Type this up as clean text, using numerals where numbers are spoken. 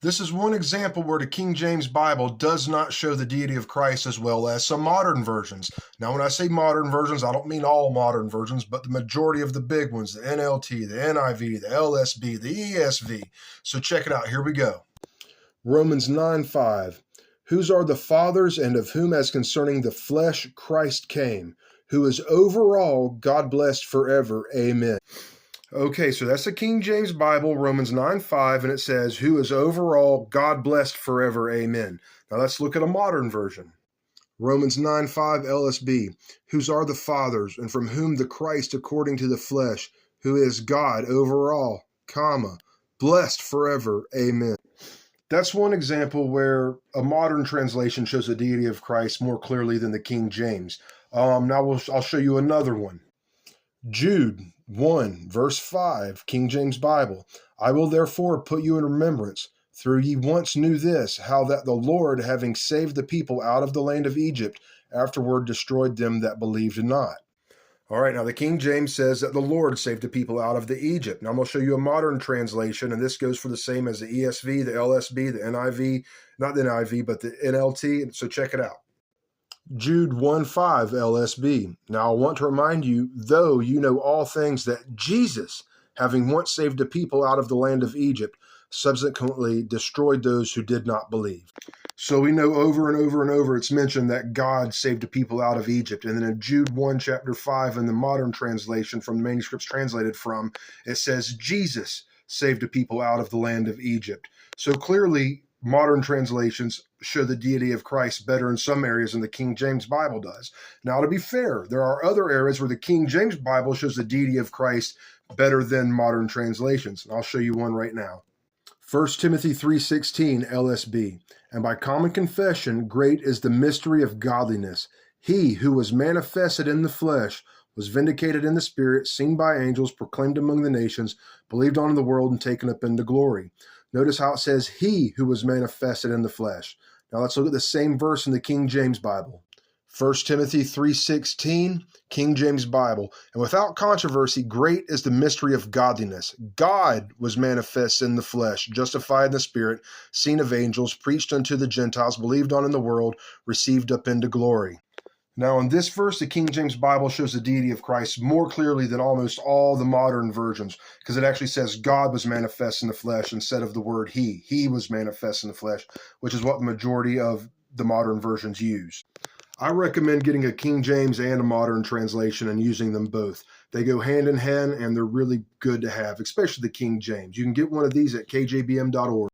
This is one example where the King James Bible does not show the deity of Christ as well as some modern versions. Now, when I say modern versions, I don't mean all modern versions, but the majority of the big ones, the NLT, the NIV, the LSB, the ESV. So check it out. Here we go. Romans 9:5. Whose are the fathers, and of whom as concerning the flesh Christ came, who is over all, God blessed forever. Amen. Okay, so that's the King James Bible, Romans 9:5, and it says, who is over all, God blessed forever. Amen. Now let's look at a modern version. Romans 9:5 LSB, whose are the fathers, and from whom the Christ according to the flesh, who is God over all, comma, blessed forever. Amen. That's one example where a modern translation shows the deity of Christ more clearly than the King James. Now I'll show you another one. Jude 1, verse 5, King James Bible. I will therefore put you in remembrance, through ye once knew this, how that the Lord, having saved the people out of the land of Egypt, afterward destroyed them that believed not. All right, now the King James says that the Lord saved the people out of the Egypt. Now I'm going to show you a modern translation, and this goes for the same as the ESV, the LSB, the NIV, not the NIV, but the NLT. So check it out. Jude 1:5 LSB. Now I want to remind you, though you know all things, that Jesus, having once saved a people out of the land of Egypt, subsequently destroyed those who did not believe. So we know over and over and over it's mentioned that God saved a people out of Egypt. And then in Jude 1, chapter 5, in the modern translation from the manuscripts translated from, it says Jesus saved a people out of the land of Egypt. So clearly, modern translations show the deity of Christ better in some areas than the King James Bible does. Now, to be fair, there are other areas where the King James Bible shows the deity of Christ better than modern translations. And I'll show you one right now. 1 Timothy 3:16 LSB. And by common confession, great is the mystery of godliness. He who was manifested in the flesh was vindicated in the spirit, seen by angels, proclaimed among the nations, believed on in the world, and taken up into glory. Notice how it says he who was manifested in the flesh. Now let's look at the same verse in the King James Bible. 1 Timothy 3:16, King James Bible. And without controversy, great is the mystery of godliness. God was manifest in the flesh, justified in the spirit, seen of angels, preached unto the Gentiles, believed on in the world, received up into glory. Now, in this verse, the King James Bible shows the deity of Christ more clearly than almost all the modern versions, because it actually says God was manifest in the flesh instead of the word he. He was manifest in the flesh, which is what the majority of the modern versions use. I recommend getting a King James and a modern translation and using them both. They go hand in hand, and they're really good to have, especially the King James. You can get one of these at kjbm.org.